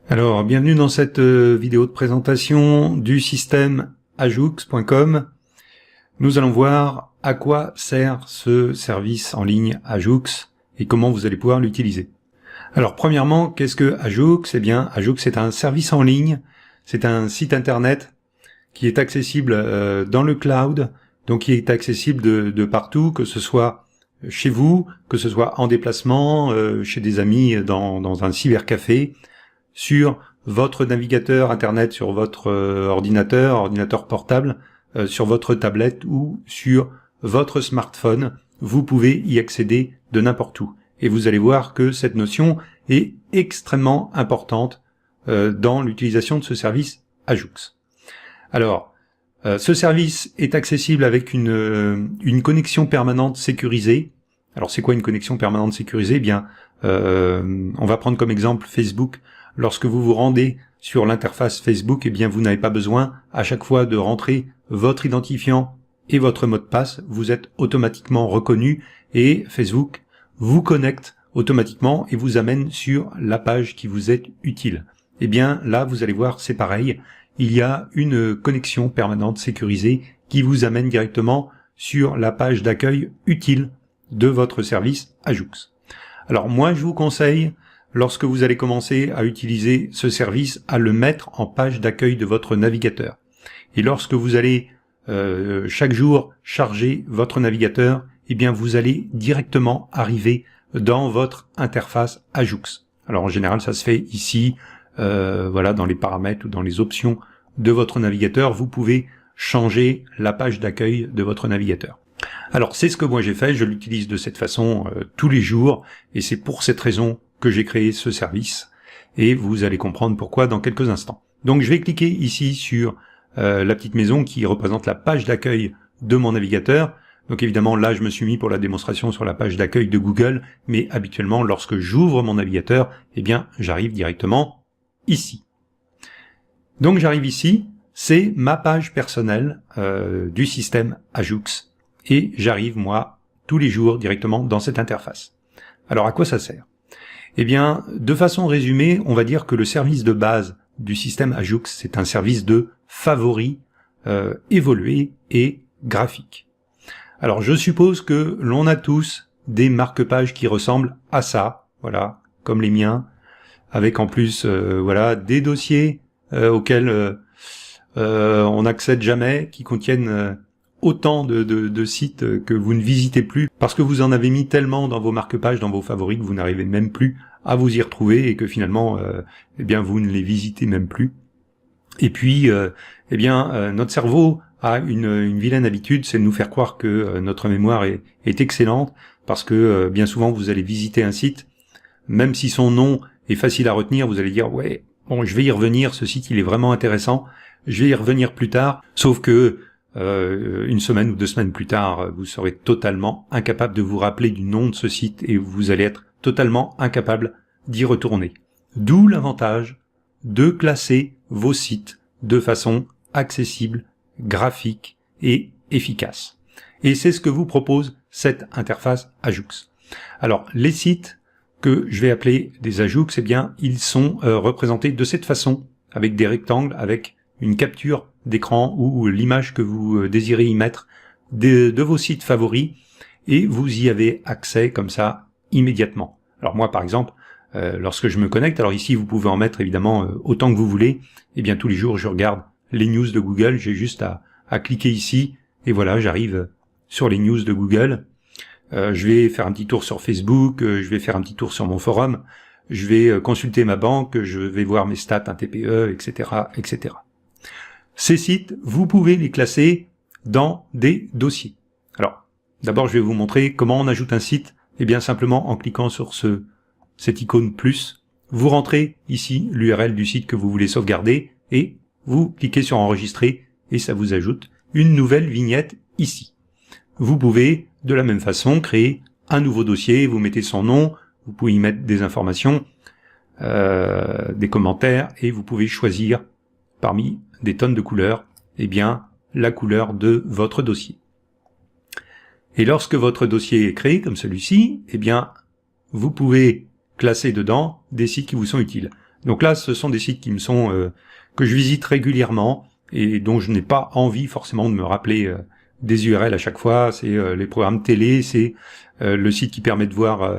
Alors, bienvenue dans cette vidéo de présentation du système Ajoux.com. Nous allons voir à quoi sert ce service en ligne Ajoux et comment vous allez pouvoir l'utiliser. Alors, premièrement, qu'est-ce que Ajoux? Eh bien, Ajoux est un service en ligne, c'est un site internet qui est accessible dans le cloud, donc qui est accessible de partout, que ce soit chez vous, que ce soit en déplacement, chez des amis dans un cybercafé, sur votre navigateur internet, sur votre ordinateur portable, sur votre tablette ou sur votre smartphone, vous pouvez y accéder de n'importe où. Et vous allez voir que cette notion est extrêmement importante dans l'utilisation de ce service Ajoux. Alors, ce service est accessible avec une connexion permanente sécurisée. Alors, c'est quoi une connexion permanente sécurisée? Eh bien, on va prendre comme exemple Facebook. Lorsque vous vous rendez sur l'interface Facebook, eh bien, vous n'avez pas besoin à chaque fois de rentrer votre identifiant et votre mot de passe. Vous êtes automatiquement reconnu et Facebook vous connecte automatiquement et vous amène sur la page qui vous est utile. Eh bien, là, vous allez voir, c'est pareil. Il y a une connexion permanente sécurisée qui vous amène directement sur la page d'accueil utile de votre service Ajoux. Alors, moi, je vous conseille, lorsque vous allez commencer à utiliser ce service, à le mettre en page d'accueil de votre navigateur. Et lorsque vous allez chaque jour charger votre navigateur, eh bien vous allez directement arriver dans votre interface Ajoux. Alors en général, ça se fait ici, voilà, dans les paramètres ou dans les options de votre navigateur, vous pouvez changer la page d'accueil de votre navigateur. Alors c'est ce que moi j'ai fait, je l'utilise de cette façon tous les jours, et c'est pour cette raison que j'ai créé ce service, et vous allez comprendre pourquoi dans quelques instants. Donc je vais cliquer ici sur la petite maison qui représente la page d'accueil de mon navigateur. Donc évidemment là je me suis mis pour la démonstration sur la page d'accueil de Google, mais habituellement lorsque j'ouvre mon navigateur, eh bien j'arrive directement ici. Donc j'arrive ici, c'est ma page personnelle du système Ajoux, et j'arrive moi tous les jours directement dans cette interface. Alors à quoi ça sert? Eh bien, de façon résumée, on va dire que le service de base du système Ajoux, c'est un service de favoris évolué et graphique. Alors, je suppose que l'on a tous des marque-pages qui ressemblent à ça, voilà, comme les miens, avec en plus, voilà, des dossiers auxquels on n'accède jamais, qui contiennent autant de sites que vous ne visitez plus, parce que vous en avez mis tellement dans vos marque-pages, dans vos favoris, que vous n'arrivez même plus à vous y retrouver, et que finalement, eh bien, vous ne les visitez même plus. Et puis, eh bien, notre cerveau a une vilaine habitude, c'est de nous faire croire que notre mémoire est excellente, parce que bien souvent, vous allez visiter un site, même si son nom est facile à retenir, vous allez dire, ouais, bon, je vais y revenir, ce site, il est vraiment intéressant, je vais y revenir plus tard, sauf que une semaine ou 2 semaines plus tard, vous serez totalement incapable de vous rappeler du nom de ce site et vous allez être totalement incapable d'y retourner. D'où l'avantage de classer vos sites de façon accessible, graphique et efficace. Et c'est ce que vous propose cette interface Ajoux. Alors, les sites que je vais appeler des Ajoux, eh bien, ils sont représentés de cette façon, avec des rectangles, avec une capture d'écran ou l'image que vous désirez y mettre de vos sites favoris, et vous y avez accès comme ça immédiatement. Alors moi par exemple, lorsque je me connecte, alors ici vous pouvez en mettre évidemment autant que vous voulez, et bien tous les jours je regarde les news de Google, j'ai juste à cliquer ici, et voilà, j'arrive sur les news de Google. Je vais faire un petit tour sur Facebook, je vais faire un petit tour sur mon forum, je vais consulter ma banque, je vais voir mes stats, un TPE, etc., etc. Ces sites, vous pouvez les classer dans des dossiers. Alors, d'abord, je vais vous montrer comment on ajoute un site. Eh bien, simplement en cliquant sur cette icône plus, vous rentrez ici l'URL du site que vous voulez sauvegarder et vous cliquez sur enregistrer et ça vous ajoute une nouvelle vignette ici. Vous pouvez, de la même façon, créer un nouveau dossier. Vous mettez son nom, vous pouvez y mettre des informations, des commentaires et vous pouvez choisir parmi des tonnes de couleurs, eh bien, la couleur de votre dossier. Et lorsque votre dossier est créé, comme celui-ci, eh bien, vous pouvez classer dedans des sites qui vous sont utiles. Donc là, ce sont des sites qui me sont que je visite régulièrement et dont je n'ai pas envie forcément de me rappeler des URL à chaque fois. C'est les programmes télé, c'est le site qui permet de voir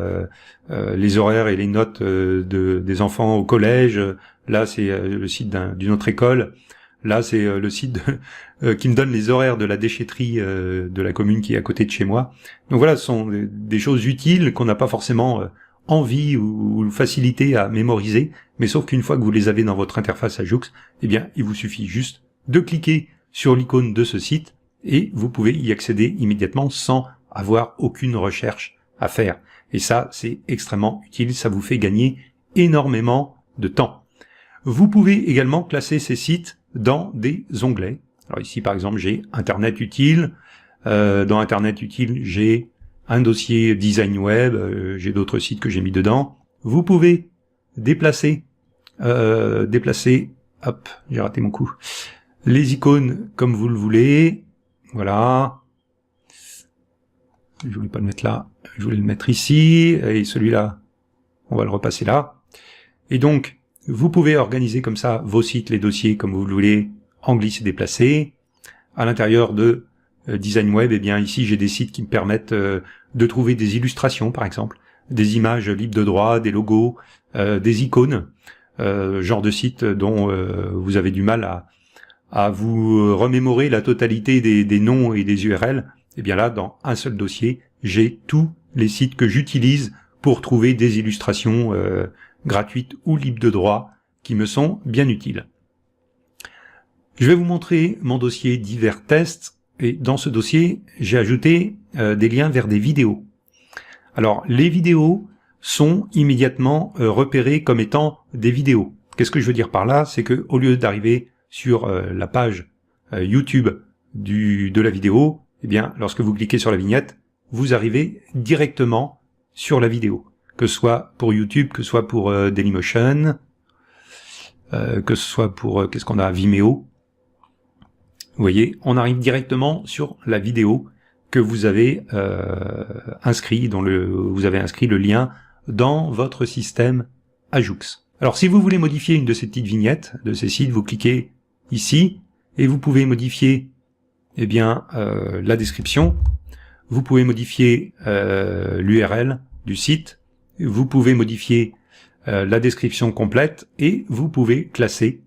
les horaires et les notes des enfants au collège. Là, c'est le site d'une autre école. Là, c'est le site qui me donne les horaires de la déchetterie de la commune qui est à côté de chez moi. Donc voilà, ce sont des choses utiles qu'on n'a pas forcément envie ou facilité à mémoriser, mais sauf qu'une fois que vous les avez dans votre interface Ajoux, eh bien, il vous suffit juste de cliquer sur l'icône de ce site et vous pouvez y accéder immédiatement sans avoir aucune recherche à faire. Et ça, c'est extrêmement utile, ça vous fait gagner énormément de temps. Vous pouvez également classer ces sites dans des onglets. Alors ici, par exemple, j'ai Internet utile. Dans Internet utile, j'ai un dossier design web. J'ai d'autres sites que j'ai mis dedans. Vous pouvez déplacer, hop, j'ai raté mon coup, les icônes comme vous le voulez. Voilà. Je voulais pas le mettre là, je voulais le mettre ici, et celui-là, on va le repasser là. Et donc, vous pouvez organiser comme ça vos sites, les dossiers, comme vous le voulez, en glisser déplacer. À l'intérieur de Design Web, eh bien ici j'ai des sites qui me permettent de trouver des illustrations, par exemple, des images libres de droit, des logos, des icônes, genre de site dont vous avez du mal à vous remémorer la totalité des noms et des URL. Et bien là, dans un seul dossier, j'ai tous les sites que j'utilise pour trouver des illustrations gratuites ou libres de droit qui me sont bien utiles. Je vais vous montrer mon dossier divers tests et dans ce dossier, j'ai ajouté des liens vers des vidéos. Alors, les vidéos sont immédiatement repérées comme étant des vidéos. Qu'est-ce que je veux dire par là? C'est que au lieu d'arriver sur la page YouTube de la vidéo, eh bien, lorsque vous cliquez sur la vignette, vous arrivez directement sur la vidéo, que ce soit pour YouTube, que ce soit pour Dailymotion, que ce soit pour qu'est-ce qu'on a, Vimeo. Vous voyez, on arrive directement sur la vidéo que vous avez inscrit, vous avez inscrit le lien dans votre système Ajoux. Alors, si vous voulez modifier une de ces petites vignettes de ces sites, vous cliquez ici et vous pouvez modifier eh bien la description, vous pouvez modifier l'URL du site, vous pouvez modifier la description complète et vous pouvez classer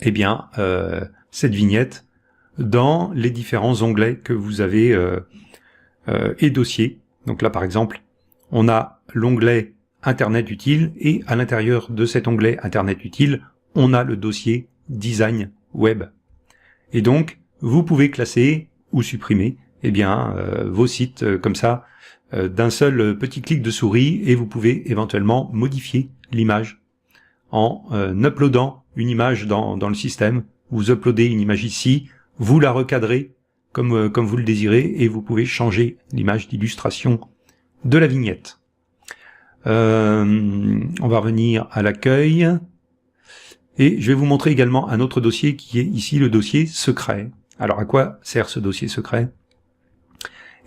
eh bien cette vignette dans les différents onglets que vous avez et dossiers. Donc là par exemple, on a l'onglet Internet utile et à l'intérieur de cet onglet Internet utile, on a le dossier Design Web. Et donc vous pouvez classer ou supprimer eh bien vos sites comme ça d'un seul petit clic de souris et vous pouvez éventuellement modifier l'image en uploadant une image dans le système. Vous uploadez une image ici, vous la recadrez comme vous le désirez et vous pouvez changer l'image d'illustration de la vignette. On va revenir à l'accueil et je vais vous montrer également un autre dossier qui est ici le dossier secret. Alors à quoi sert ce dossier secret?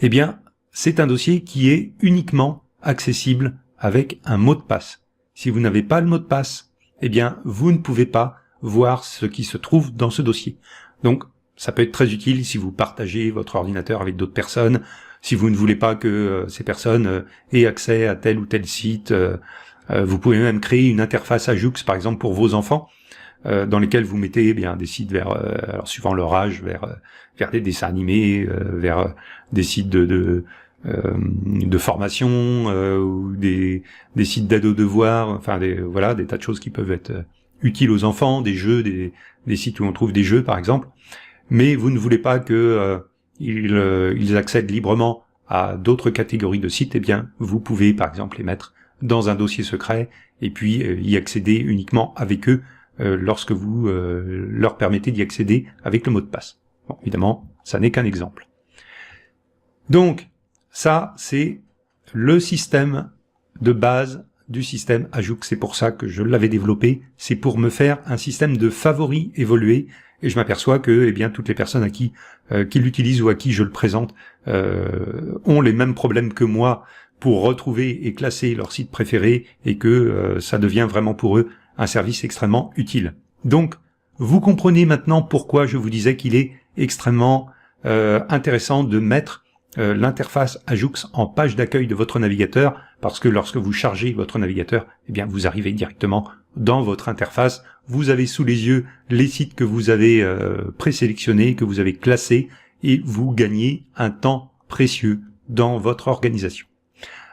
Eh bien, c'est un dossier qui est uniquement accessible avec un mot de passe. Si vous n'avez pas le mot de passe, eh bien, vous ne pouvez pas voir ce qui se trouve dans ce dossier. Donc, ça peut être très utile si vous partagez votre ordinateur avec d'autres personnes, si vous ne voulez pas que ces personnes aient accès à tel ou tel site. Vous pouvez même créer une interface Ajoux, par exemple, pour vos enfants, dans lesquels vous mettez eh bien des sites vers, alors suivant leur âge, vers des dessins animés, vers des sites de formation ou des sites d'aide aux devoirs, enfin voilà, des tas de choses qui peuvent être utiles aux enfants, des jeux, des sites où on trouve des jeux par exemple. Mais vous ne voulez pas que ils accèdent librement à d'autres catégories de sites, eh bien vous pouvez par exemple les mettre dans un dossier secret et puis y accéder uniquement avec eux lorsque vous leur permettez d'y accéder avec le mot de passe. Bon, évidemment, ça n'est qu'un exemple. Donc, ça, c'est le système de base du système Ajoux. C'est pour ça que je l'avais développé. C'est pour me faire un système de favoris évolué. Et je m'aperçois que, eh bien, toutes les personnes qui l'utilisent ou à qui je le présente ont les mêmes problèmes que moi pour retrouver et classer leur site préféré et que ça devient vraiment pour eux un service extrêmement utile. Donc, vous comprenez maintenant pourquoi je vous disais qu'il est extrêmement intéressant de mettre l'interface Ajoux en page d'accueil de votre navigateur, parce que lorsque vous chargez votre navigateur, eh bien vous arrivez directement dans votre interface, vous avez sous les yeux les sites que vous avez présélectionnés, que vous avez classés, et vous gagnez un temps précieux dans votre organisation.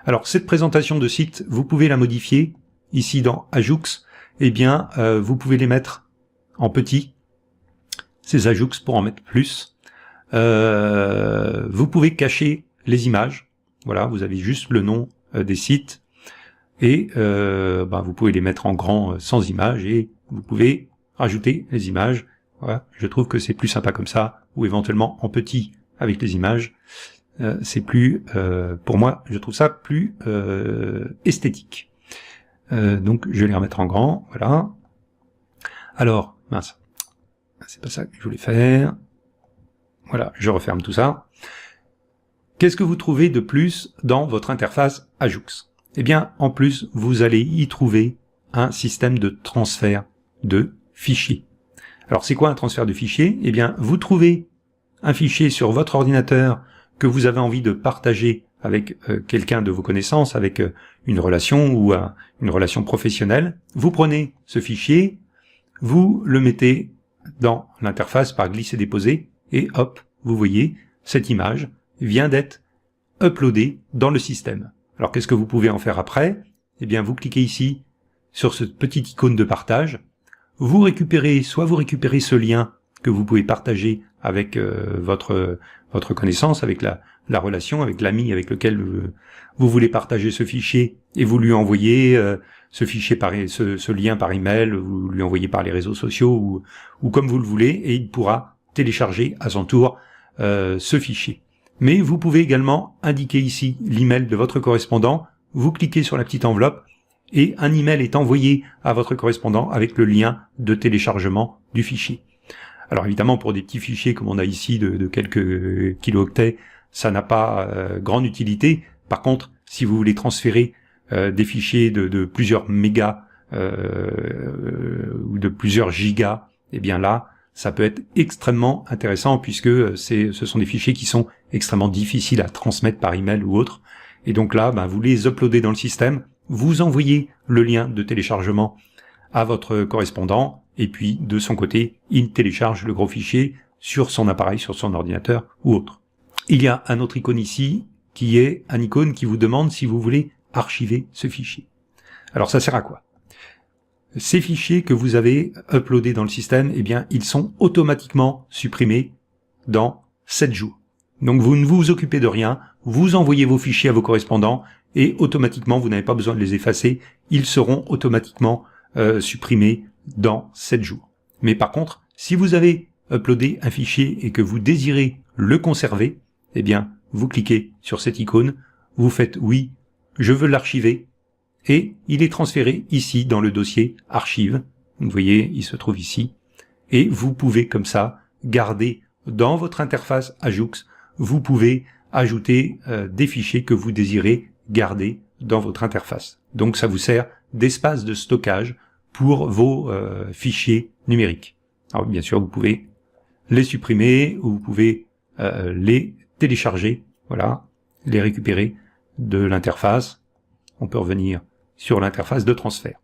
Alors cette présentation de site, vous pouvez la modifier ici dans Ajoux. Eh bien vous pouvez les mettre en petit, ces Ajoux pour en mettre plus. Vous pouvez cacher les images. Voilà, vous avez juste le nom des sites et vous pouvez les mettre en grand sans images et vous pouvez rajouter les images. Voilà, je trouve que c'est plus sympa comme ça, ou éventuellement en petit avec les images. C'est plus, pour moi, je trouve ça plus esthétique. Donc je vais les remettre en grand. Voilà. Alors, mince, c'est pas ça que je voulais faire. Voilà, je referme tout ça. Qu'est-ce que vous trouvez de plus dans votre interface Ajoux? Eh bien, en plus, vous allez y trouver un système de transfert de fichiers. Alors, c'est quoi un transfert de fichiers? Eh bien, vous trouvez un fichier sur votre ordinateur que vous avez envie de partager avec quelqu'un de vos connaissances, avec une relation ou une relation professionnelle. Vous prenez ce fichier, vous le mettez dans l'interface par glisser-déposer, et hop, vous voyez, cette image vient d'être uploadée dans le système. Alors qu'est-ce que vous pouvez en faire après? Eh bien, vous cliquez ici sur ce petit icône de partage, vous récupérez ce lien que vous pouvez partager avec votre connaissance, avec la relation, avec l'ami avec lequel vous voulez partager ce fichier, et vous lui envoyez ce fichier ce lien par email, vous lui envoyez par les réseaux sociaux ou comme vous le voulez, et il pourra télécharger à son tour ce fichier. Mais vous pouvez également indiquer ici l'email de votre correspondant, vous cliquez sur la petite enveloppe et un email est envoyé à votre correspondant avec le lien de téléchargement du fichier. Alors évidemment, pour des petits fichiers comme on a ici de quelques kilooctets, ça n'a pas grande utilité. Par contre, si vous voulez transférer des fichiers de plusieurs mégas ou de plusieurs gigas, eh bien là, ça peut être extrêmement intéressant puisque ce sont des fichiers qui sont extrêmement difficiles à transmettre par email ou autre. Et donc là, vous les uploadez dans le système, vous envoyez le lien de téléchargement à votre correspondant, et puis de son côté, il télécharge le gros fichier sur son appareil, sur son ordinateur ou autre. Il y a un autre icône ici, qui est un icône qui vous demande si vous voulez archiver ce fichier. Alors ça sert à quoi? Ces fichiers que vous avez uploadés dans le système, eh bien, ils sont automatiquement supprimés dans 7 jours. Donc vous ne vous occupez de rien, vous envoyez vos fichiers à vos correspondants et automatiquement, vous n'avez pas besoin de les effacer, ils seront automatiquement supprimés dans 7 jours. Mais par contre, si vous avez uploadé un fichier et que vous désirez le conserver, eh bien, vous cliquez sur cette icône, vous faites oui, je veux l'archiver, et il est transféré ici dans le dossier archive. Vous voyez, il se trouve ici. Et vous pouvez comme ça garder dans votre interface Ajoux, vous pouvez ajouter des fichiers que vous désirez garder dans votre interface. Donc ça vous sert d'espace de stockage pour vos fichiers numériques. Alors bien sûr, vous pouvez les supprimer ou vous pouvez les télécharger, voilà, les récupérer de l'interface. On peut revenir sur l'interface de transfert.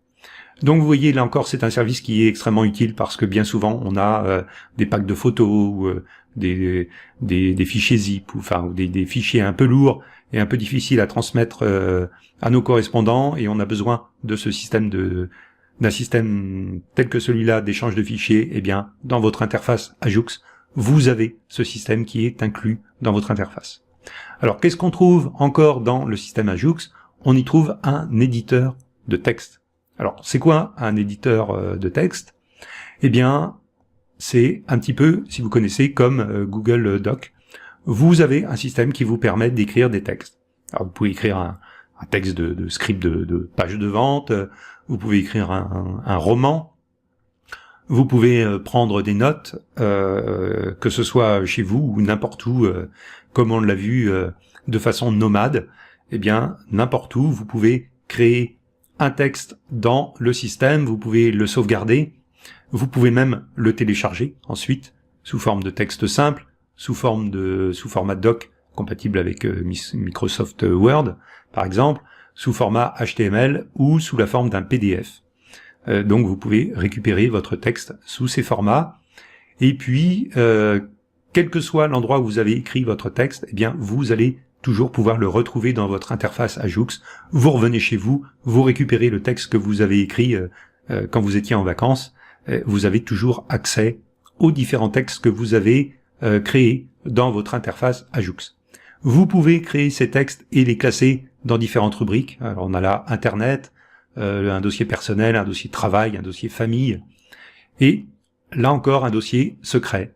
Donc vous voyez, là encore, c'est un service qui est extrêmement utile parce que bien souvent, on a des packs de photos ou des fichiers zip, ou des fichiers un peu lourds et un peu difficiles à transmettre à nos correspondants, et on a besoin de ce système d'un système tel que celui-là d'échange de fichiers. Eh bien, dans votre interface Ajoux, vous avez ce système qui est inclus dans votre interface. Alors, qu'est-ce qu'on trouve encore dans le système Ajoux? On y trouve un éditeur de texte. Alors, c'est quoi un éditeur de texte? Eh bien, c'est un petit peu, si vous connaissez, comme Google Doc. Vous avez un système qui vous permet d'écrire des textes. Alors, vous pouvez écrire un texte de script de page de vente, vous pouvez écrire un roman, vous pouvez prendre des notes, que ce soit chez vous ou n'importe où, comme on l'a vu, de façon nomade. Eh bien, n'importe où, vous pouvez créer un texte dans le système, vous pouvez le sauvegarder, vous pouvez même le télécharger ensuite sous forme de texte simple, sous format doc compatible avec Microsoft Word par exemple, sous format HTML ou sous la forme d'un PDF. Donc vous pouvez récupérer votre texte sous ces formats. Et puis, quel que soit l'endroit où vous avez écrit votre texte, eh bien vous allez toujours pouvoir le retrouver dans votre interface Ajoux. Vous revenez chez vous, vous récupérez le texte que vous avez écrit quand vous étiez en vacances. Vous avez toujours accès aux différents textes que vous avez créés dans votre interface Ajoux. Vous pouvez créer ces textes et les classer dans différentes rubriques. Alors on a là Internet, un dossier personnel, un dossier travail, un dossier famille, et là encore un dossier secret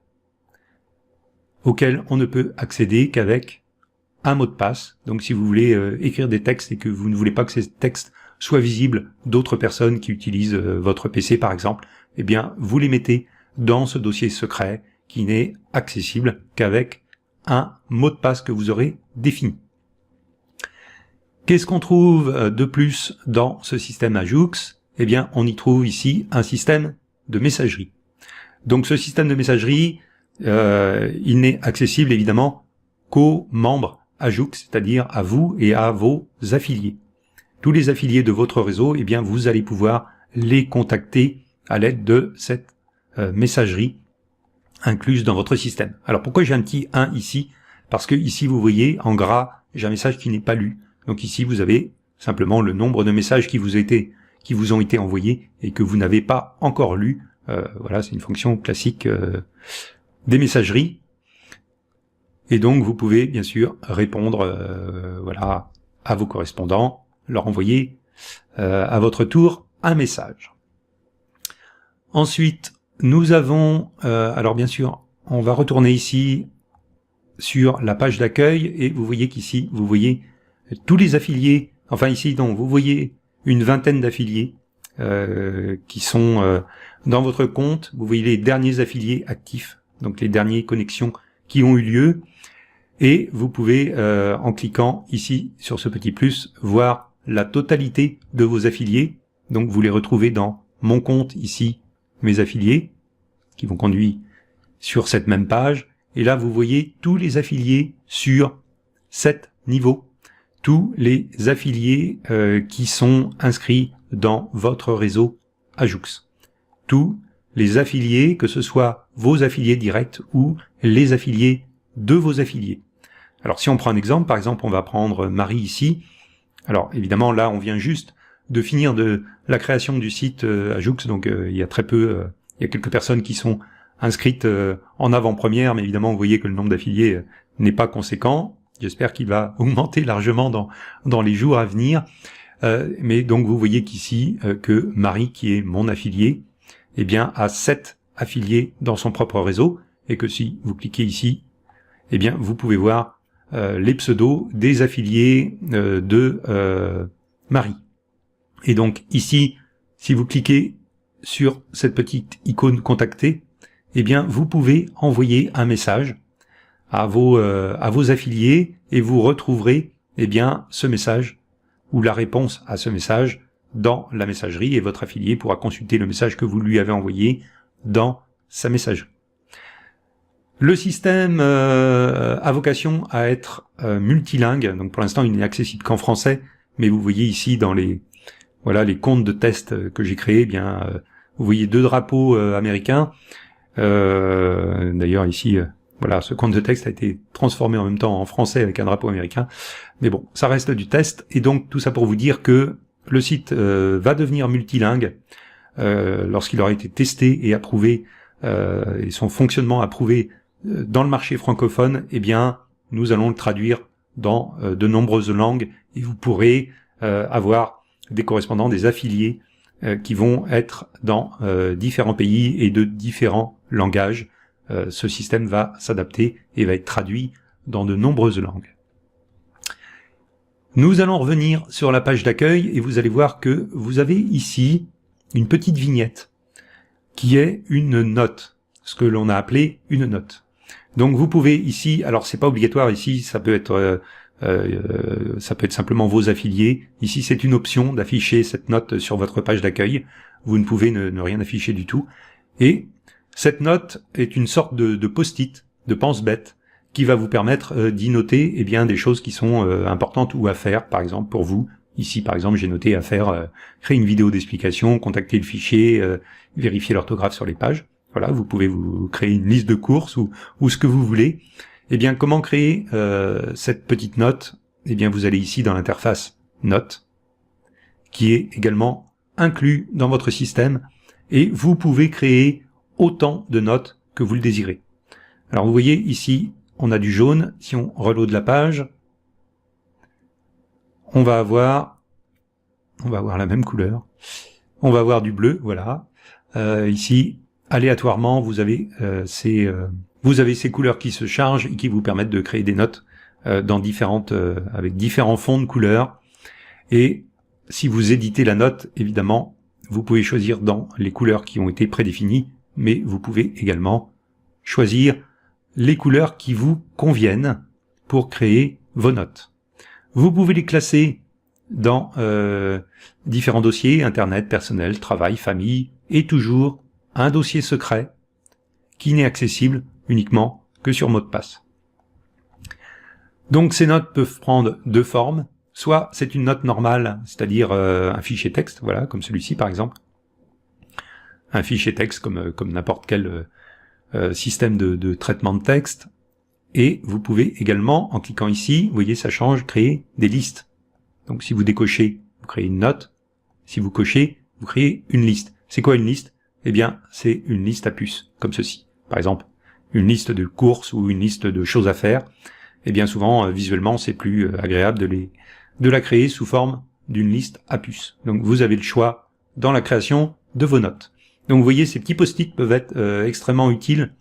auquel on ne peut accéder qu'avec un mot de passe. Donc si vous voulez écrire des textes et que vous ne voulez pas que ces textes soient visibles d'autres personnes qui utilisent votre PC par exemple, eh bien vous les mettez dans ce dossier secret qui n'est accessible qu'avec un mot de passe que vous aurez défini. Qu'est-ce qu'on trouve de plus dans ce système Ajoux? Eh bien, on y trouve ici un système de messagerie. Donc ce système de messagerie, il n'est accessible évidemment qu'aux membres Ajoux, c'est-à-dire à vous et à vos affiliés. Tous les affiliés de votre réseau, eh bien, vous allez pouvoir les contacter à l'aide de cette messagerie incluse dans votre système. Alors pourquoi j'ai un petit 1 ici? Parce que ici vous voyez en gras, j'ai un message qui n'est pas lu. Donc ici vous avez simplement le nombre de messages qui vous ont été envoyés et que vous n'avez pas encore lus. Voilà, c'est une fonction classique des messageries. Et donc vous pouvez bien sûr répondre voilà, à vos correspondants, leur envoyer à votre tour un message. Ensuite, nous avons, alors bien sûr, on va retourner ici sur la page d'accueil et vous voyez qu'ici, vous voyez tous les affiliés, enfin ici, donc vous voyez une vingtaine d'affiliés qui sont dans votre compte. Vous voyez les derniers affiliés actifs, donc les dernières connexions qui ont eu lieu. Et vous pouvez, en cliquant ici sur ce petit plus, voir la totalité de vos affiliés. Donc vous les retrouvez dans mon compte ici, mes affiliés, qui vont conduire sur cette même page. Et là, vous voyez tous les affiliés sur 7 niveaux. Tous les affiliés qui sont inscrits dans votre réseau Ajoux. Tous les affiliés, que ce soit vos affiliés directs ou les affiliés de vos affiliés. Alors si on prend un exemple, par exemple on va prendre Marie ici. Alors évidemment là on vient juste de finir de la création du site Ajoux, donc il y a très peu, il y a quelques personnes qui sont inscrites en avant-première, mais évidemment vous voyez que le nombre d'affiliés n'est pas conséquent. J'espère qu'il va augmenter largement dans les jours à venir. Mais donc vous voyez qu'ici que Marie, qui est mon affilié, eh bien a 7 affiliés dans son propre réseau, et que si vous cliquez ici, eh bien vous pouvez voir les pseudos des affiliés de Marie. Et donc ici, si vous cliquez sur cette petite icône contacter, eh bien vous pouvez envoyer un message à vos affiliés et vous retrouverez eh bien ce message ou la réponse à ce message dans la messagerie, et votre affilié pourra consulter le message que vous lui avez envoyé dans sa messagerie. Le système a vocation à être multilingue, donc pour l'instant il n'est accessible qu'en français, mais vous voyez ici dans les comptes de test que j'ai créés, eh bien vous voyez 2 drapeaux américains. D'ailleurs ici, voilà, ce compte de texte a été transformé en même temps en français avec un drapeau américain. Mais bon, ça reste du test, et donc tout ça pour vous dire que le site va devenir multilingue lorsqu'il aura été testé et approuvé, et son fonctionnement approuvé dans le marché francophone. Eh bien, nous allons le traduire dans de nombreuses langues, et vous pourrez avoir des correspondants, des affiliés qui vont être dans différents pays et de différents langages. Ce système va s'adapter et va être traduit dans de nombreuses langues. Nous allons revenir sur la page d'accueil et vous allez voir que vous avez ici une petite vignette qui est une note, ce que l'on a appelé une note. Donc vous pouvez ici, alors c'est pas obligatoire ici, ça peut être Ça peut être simplement vos affiliés. Ici, c'est une option d'afficher cette note sur votre page d'accueil. Vous ne pouvez ne rien afficher du tout. Et cette note est une sorte de post-it, de pense-bête, qui va vous permettre d'y noter eh bien, des choses qui sont importantes ou à faire, par exemple, pour vous. Ici, par exemple, j'ai noté à faire créer une vidéo d'explication, contacter le fichier, vérifier l'orthographe sur les pages. Voilà, vous pouvez vous créer une liste de courses ou ce que vous voulez. Eh bien, comment créer cette petite note? Eh bien, vous allez ici dans l'interface Notes, qui est également inclus dans votre système, et vous pouvez créer autant de notes que vous le désirez. Alors, vous voyez ici, on a du jaune. Si on reload la page, on va avoir la même couleur. On va avoir du bleu, voilà. Ici, aléatoirement, vous avez ces couleurs qui se chargent et qui vous permettent de créer des notes dans avec différents fonds de couleurs. Et si vous éditez la note, évidemment, vous pouvez choisir dans les couleurs qui ont été prédéfinies, mais vous pouvez également choisir les couleurs qui vous conviennent pour créer vos notes. Vous pouvez les classer dans différents dossiers, Internet, personnel, travail, famille, et toujours un dossier secret qui n'est accessible uniquement que sur mot de passe. Donc ces notes peuvent prendre deux formes. Soit c'est une note normale, c'est-à-dire un fichier texte, voilà, comme celui-ci par exemple. Un fichier texte comme n'importe quel système de traitement de texte. Et vous pouvez également, en cliquant ici, vous voyez, ça change, créer des listes. Donc si vous décochez, vous créez une note. Si vous cochez, vous créez une liste. C'est quoi une liste? Eh bien, c'est une liste à puces, comme ceci. Par exemple, une liste de courses ou une liste de choses à faire. Eh bien souvent, visuellement, c'est plus agréable de la créer sous forme d'une liste à puces. Donc vous avez le choix dans la création de vos notes. Donc vous voyez, ces petits post-it peuvent être extrêmement utiles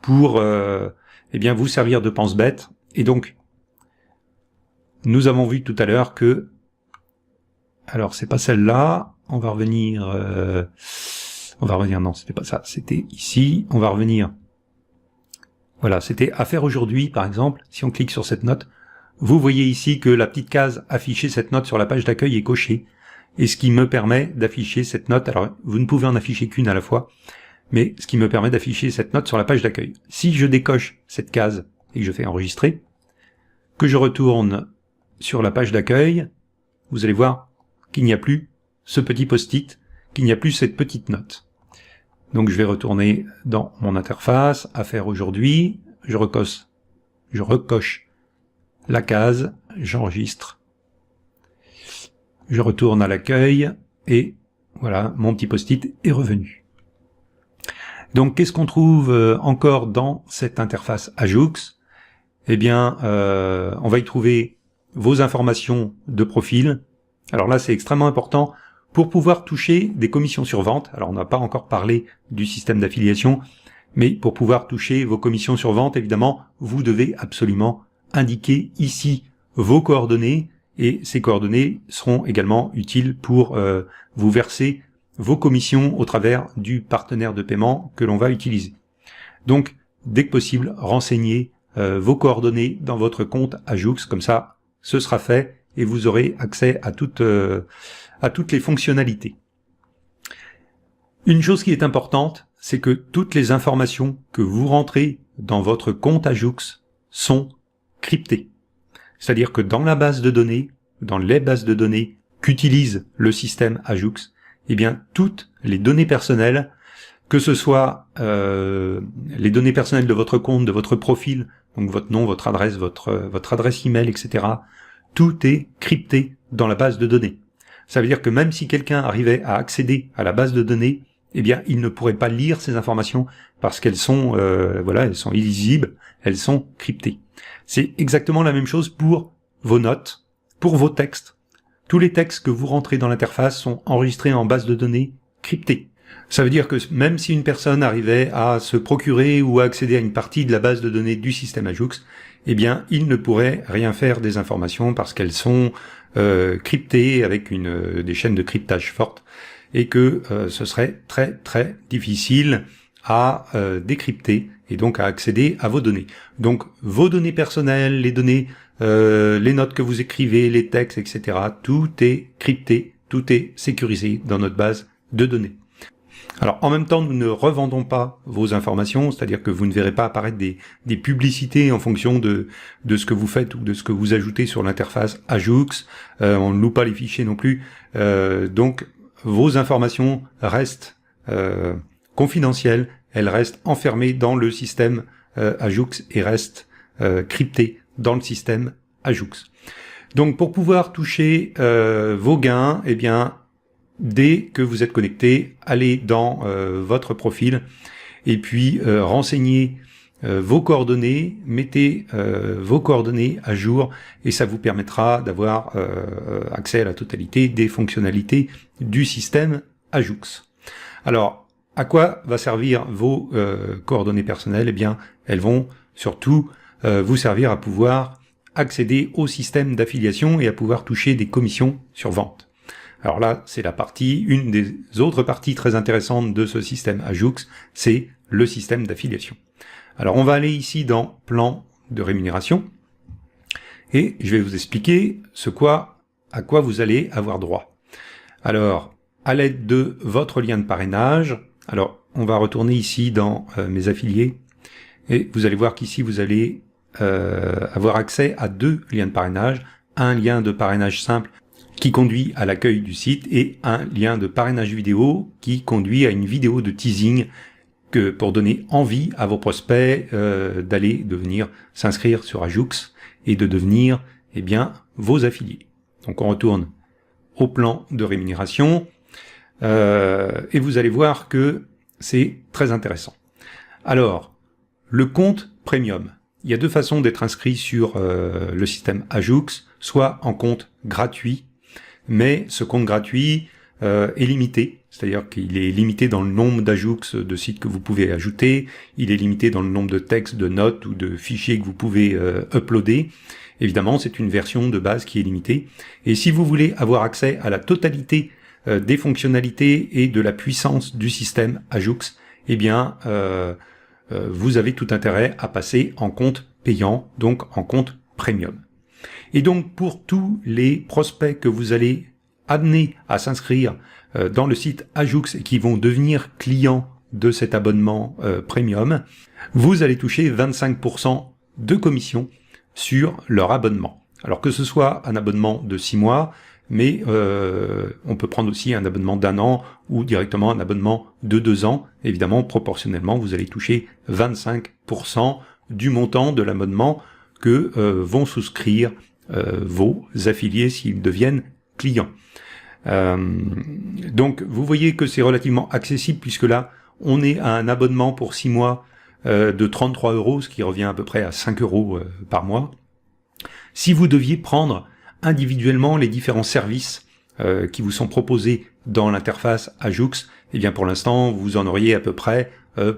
pour eh bien vous servir de pense-bête. Et donc, nous avons vu tout à l'heure que, alors c'est pas celle-là, on va revenir, non, c'était pas ça, c'était ici, on va revenir. Voilà, c'était à faire aujourd'hui, par exemple. Si on clique sur cette note, vous voyez ici que la petite case afficher cette note sur la page d'accueil est cochée. Et ce qui me permet d'afficher cette note, alors vous ne pouvez en afficher qu'une à la fois, mais ce qui me permet d'afficher cette note sur la page d'accueil. Si je décoche cette case et que je fais enregistrer, que je retourne sur la page d'accueil, vous allez voir qu'il n'y a plus ce petit post-it, qu'il n'y a plus cette petite note. Donc je vais retourner dans mon interface, à faire aujourd'hui, je recoche la case, j'enregistre, je retourne à l'accueil, et voilà, mon petit post-it est revenu. Donc qu'est-ce qu'on trouve encore dans cette interface Ajoux? Eh bien, on va y trouver vos informations de profil. Alors là, c'est extrêmement important pour pouvoir toucher des commissions sur vente. Alors on n'a pas encore parlé du système d'affiliation, mais pour pouvoir toucher vos commissions sur vente, évidemment, vous devez absolument indiquer ici vos coordonnées, et ces coordonnées seront également utiles pour vous verser vos commissions au travers du partenaire de paiement que l'on va utiliser. Donc, dès que possible, renseignez vos coordonnées dans votre compte Ajoux, comme ça, ce sera fait et vous aurez accès à toutes les fonctionnalités. Une chose qui est importante, c'est que toutes les informations que vous rentrez dans votre compte Ajoux sont cryptées. C'est-à-dire que dans la base de données, dans les bases de données qu'utilise le système Ajoux, eh bien, toutes les données personnelles, que ce soit les données personnelles de votre compte, de votre profil, donc votre nom, votre adresse, votre adresse email, etc., tout est crypté dans la base de données. Ça veut dire que même si quelqu'un arrivait à accéder à la base de données, eh bien, il ne pourrait pas lire ces informations parce qu'elles sont, elles sont illisibles, elles sont cryptées. C'est exactement la même chose pour vos notes, pour vos textes. Tous les textes que vous rentrez dans l'interface sont enregistrés en base de données cryptée. Ça veut dire que même si une personne arrivait à se procurer ou à accéder à une partie de la base de données du système Ajoux, eh bien, il ne pourrait rien faire des informations parce qu'elles sont cryptées avec des chaînes de cryptage fortes, et que ce serait très très difficile à décrypter et donc à accéder à vos données. Donc vos données personnelles, les données les notes que vous écrivez, les textes, etc. Tout est crypté, tout est sécurisé dans notre base de données. Alors, en même temps, nous ne revendons pas vos informations, c'est-à-dire que vous ne verrez pas apparaître des publicités en fonction de ce que vous faites ou de ce que vous ajoutez sur l'interface Ajux. On ne loue pas les fichiers non plus. Donc, vos informations restent confidentielles, elles restent enfermées dans le système Ajux et restent cryptées dans le système Ajux. Donc, pour pouvoir toucher vos gains, eh bien, dès que vous êtes connecté, allez dans votre profil et puis renseignez vos coordonnées, mettez vos coordonnées à jour et ça vous permettra d'avoir accès à la totalité des fonctionnalités du système Ajux. Alors, à quoi va servir vos coordonnées personnelles? Eh bien, elles vont surtout vous servir à pouvoir accéder au système d'affiliation et à pouvoir toucher des commissions sur vente. Alors là, c'est une des autres parties très intéressantes de ce système Ajux, c'est le système d'affiliation. Alors on va aller ici dans plan de rémunération et je vais vous expliquer à quoi vous allez avoir droit. Alors, à l'aide de votre lien de parrainage, alors on va retourner ici dans mes affiliés et vous allez voir qu'ici vous allez avoir accès à 2 liens de parrainage, un lien de parrainage simple qui conduit à l'accueil du site et un lien de parrainage vidéo qui conduit à une vidéo de teasing pour donner envie à vos prospects de venir s'inscrire sur Ajux et de devenir vos affiliés. Donc on retourne au plan de rémunération et vous allez voir que c'est très intéressant. Alors, le compte premium. Il y a 2 façons d'être inscrit sur le système Ajux, soit en compte gratuit, mais ce compte gratuit est limité, c'est-à-dire qu'il est limité dans le nombre d'Ajux de sites que vous pouvez ajouter, il est limité dans le nombre de textes, de notes ou de fichiers que vous pouvez uploader. Évidemment, c'est une version de base qui est limitée. Et si vous voulez avoir accès à la totalité des fonctionnalités et de la puissance du système Ajux, eh bien, vous avez tout intérêt à passer en compte payant, donc en compte premium. Et donc, pour tous les prospects que vous allez amener à s'inscrire dans le site Ajux et qui vont devenir clients de cet abonnement premium, vous allez toucher 25% de commission sur leur abonnement. Alors que ce soit un abonnement de 6 mois, mais on peut prendre aussi un abonnement d'1 an ou directement un abonnement de 2 ans. Évidemment, proportionnellement, vous allez toucher 25% du montant de l'abonnement que vont souscrire vos affiliés s'ils deviennent clients. Donc vous voyez que c'est relativement accessible puisque là on est à un abonnement pour 6 mois de 33 €, ce qui revient à peu près à 5 € par mois. Si vous deviez prendre individuellement les différents services qui vous sont proposés dans l'interface Ajux, eh bien pour l'instant vous en auriez à peu près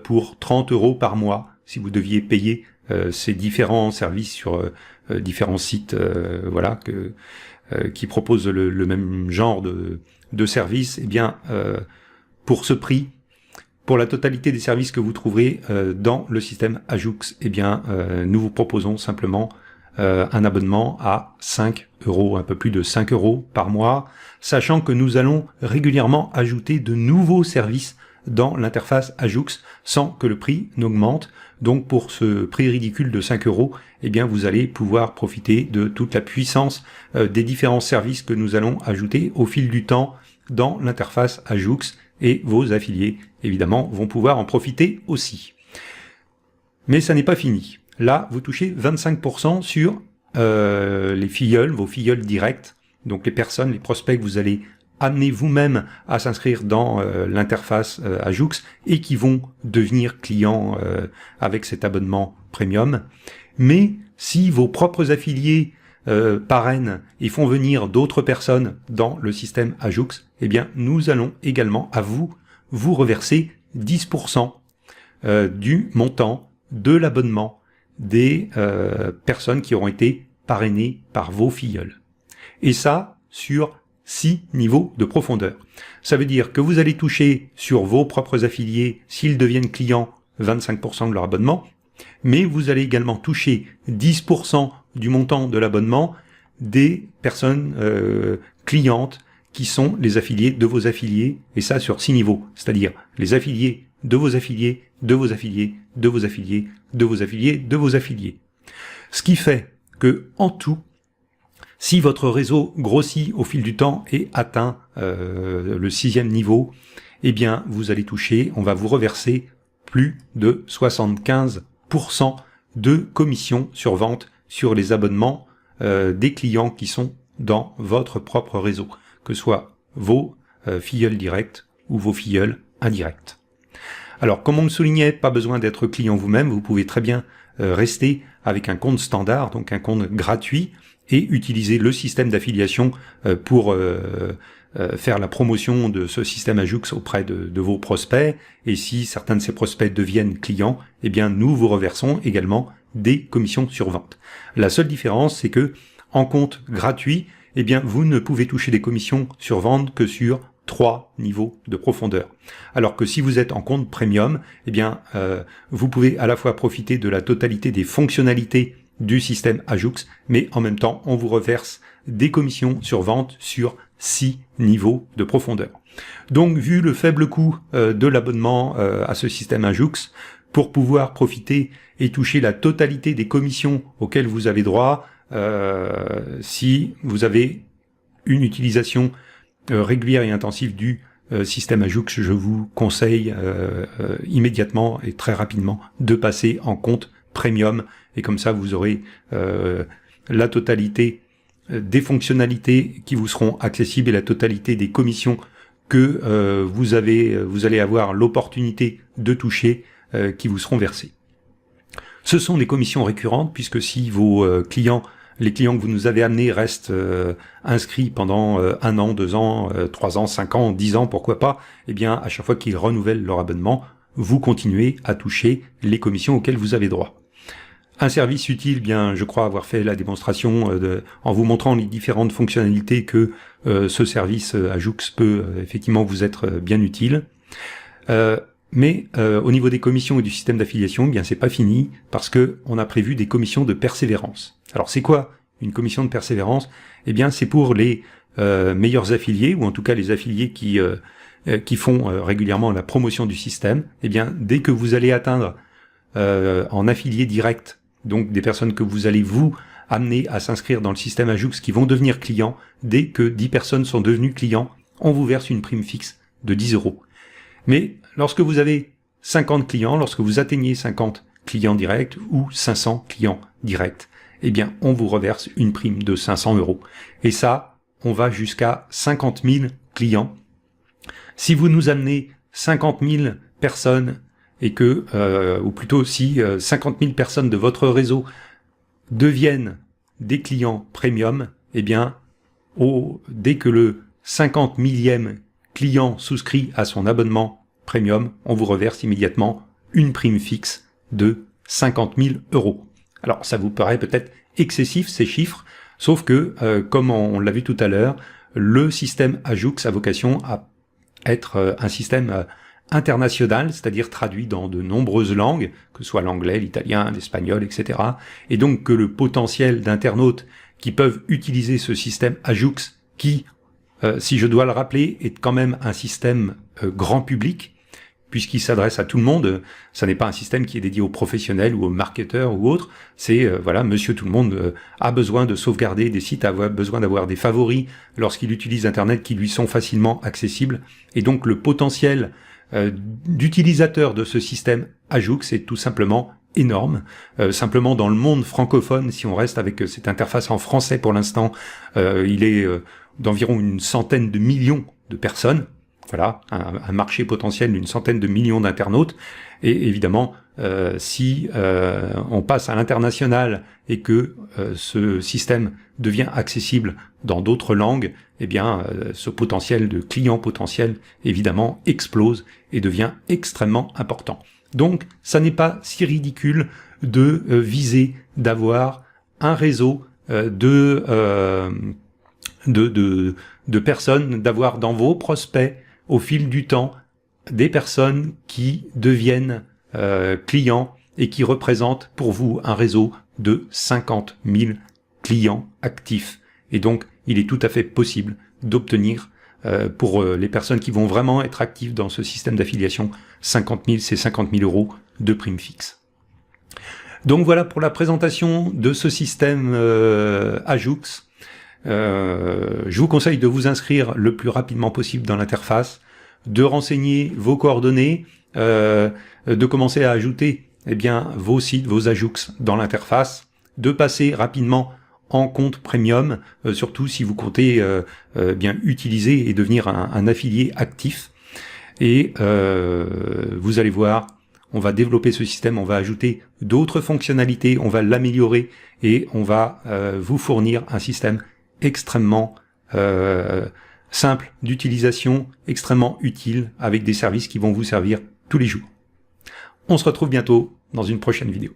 pour 30 € par mois si vous deviez payer ces différents services sur différents sites qui proposent le même genre de services. Eh bien pour ce prix, pour la totalité des services que vous trouverez dans le système Ajux, eh bien nous vous proposons simplement un abonnement à 5 €, un peu plus de 5 € par mois, sachant que nous allons régulièrement ajouter de nouveaux services dans l'interface Ajux sans que le prix n'augmente. Donc pour ce prix ridicule de 5 €, eh bien vous allez pouvoir profiter de toute la puissance des différents services que nous allons ajouter au fil du temps dans l'interface Ajux, et vos affiliés évidemment vont pouvoir en profiter aussi. Mais ça n'est pas fini. Là, vous touchez 25% sur les filleuls, vos filleuls directs, donc les personnes, les prospects que vous allez amener vous-même à s'inscrire dans l'interface Ajux et qui vont devenir clients avec cet abonnement premium. Mais si vos propres affiliés parrainent et font venir d'autres personnes dans le système Ajux, eh bien nous allons également à vous reverser 10% du montant de l'abonnement des personnes qui auront été parrainées par vos filleuls. Et ça, sur 6 niveaux de profondeur. Ça veut dire que vous allez toucher sur vos propres affiliés, s'ils deviennent clients, 25% de leur abonnement, mais vous allez également toucher 10% du montant de l'abonnement des personnes clientes qui sont les affiliés de vos affiliés, et ça sur 6 niveaux, c'est-à-dire les affiliés de vos affiliés, de vos affiliés, de vos affiliés, de vos affiliés, de vos affiliés. Ce qui fait que, en tout, si votre réseau grossit au fil du temps et atteint le 6e niveau, eh bien, vous allez toucher, on va vous reverser plus de 75% de commission sur vente sur les abonnements des clients qui sont dans votre propre réseau, que ce soit vos filleuls directs ou vos filleuls indirects. Alors, comme on le soulignait, pas besoin d'être client vous-même, vous pouvez très bien rester avec un compte standard, donc un compte gratuit, et utiliser le système d'affiliation pour faire la promotion de ce système Ajux auprès de vos prospects. Et si certains de ces prospects deviennent clients, eh bien nous vous reversons également des commissions sur vente. La seule différence, c'est que en compte gratuit, eh bien vous ne pouvez toucher des commissions sur vente que sur 3 niveaux de profondeur. Alors que si vous êtes en compte premium, eh bien vous pouvez à la fois profiter de la totalité des fonctionnalités du système Ajux, mais en même temps on vous reverse des commissions sur vente sur 6 niveaux de profondeur. Donc vu le faible coût de l'abonnement à ce système Ajux, pour pouvoir profiter et toucher la totalité des commissions auxquelles vous avez droit, si vous avez une utilisation régulière et intensive du système Ajux, je vous conseille immédiatement et très rapidement de passer en compte premium, et comme ça vous aurez la totalité des fonctionnalités qui vous seront accessibles et la totalité des commissions que vous allez avoir l'opportunité de toucher qui vous seront versées. Ce sont des commissions récurrentes, puisque si vos clients, les clients que vous nous avez amenés restent inscrits pendant 1 an, 2 ans, 3 ans, 5 ans, 10 ans, pourquoi pas, eh bien à chaque fois qu'ils renouvellent leur abonnement, vous continuez à toucher les commissions auxquelles vous avez droit. Un service utile, bien, je crois avoir fait la démonstration en vous montrant les différentes fonctionnalités que ce service Ajux peut effectivement vous être bien utile. Mais au niveau des commissions et du système d'affiliation, eh bien c'est pas fini, parce que on a prévu des commissions de persévérance. Alors c'est quoi une commission de persévérance? Eh bien c'est pour les meilleurs affiliés, ou en tout cas les affiliés qui font régulièrement la promotion du système. Eh bien dès que vous allez atteindre en affilié direct, donc des personnes que vous allez vous amener à s'inscrire dans le système Ajux qui vont devenir clients, dès que 10 personnes sont devenues clients, on vous verse une prime fixe de 10 €. Mais lorsque vous avez 50 clients, lorsque vous atteignez 50 clients directs ou 500 clients directs, eh bien on vous reverse une prime de 500 €. Et ça, on va jusqu'à 50 000 clients. Si vous nous amenez 50 000 personnes et que, ou plutôt si 50 000 personnes de votre réseau deviennent des clients premium, eh bien, dès que le 50 millième client souscrit à son abonnement premium, on vous reverse immédiatement une prime fixe de 50 000 €. Alors, ça vous paraît peut-être excessif ces chiffres, sauf que, comme on l'a vu tout à l'heure, le système Ajux a vocation à être un système international, c'est-à-dire traduit dans de nombreuses langues, que ce soit l'anglais, l'italien, l'espagnol, etc. Et donc que le potentiel d'internautes qui peuvent utiliser ce système Ajux, qui, si je dois le rappeler, est quand même un système grand public, puisqu'il s'adresse à tout le monde. Ça n'est pas un système qui est dédié aux professionnels ou aux marketeurs ou autres. C'est, voilà, monsieur tout le monde a besoin de sauvegarder des sites, a besoin d'avoir des favoris lorsqu'il utilise Internet qui lui sont facilement accessibles. Et donc le potentiel d'utilisateurs de ce système Ajux est tout simplement énorme. Simplement dans le monde francophone, si on reste avec cette interface en français pour l'instant, il est d'environ une centaine de millions de personnes. Voilà, un marché potentiel d'une centaine de millions d'internautes. Et évidemment, si on passe à l'international et que ce système devient accessible dans d'autres langues, eh bien, ce potentiel de clients potentiels, évidemment, explose et devient extrêmement important. Donc, ça n'est pas si ridicule de viser d'avoir un réseau de personnes, d'avoir dans vos prospects, au fil du temps, des personnes qui deviennent clients et qui représentent pour vous un réseau de 50 000 clients actifs. Et donc, il est tout à fait possible d'obtenir, pour les personnes qui vont vraiment être actives dans ce système d'affiliation, 50 000, c'est 50 000 euros de prime fixe. Donc voilà pour la présentation de ce système Ajux. Je vous conseille de vous inscrire le plus rapidement possible dans l'interface, de renseigner vos coordonnées, de commencer à ajouter vos sites, vos Ajux dans l'interface, de passer rapidement en compte premium, surtout si vous comptez utiliser et devenir un affilié actif. Et vous allez voir, on va développer ce système, on va ajouter d'autres fonctionnalités, on va l'améliorer et on va vous fournir un système extrêmement simple d'utilisation, extrêmement utile, avec des services qui vont vous servir tous les jours. On se retrouve bientôt dans une prochaine vidéo.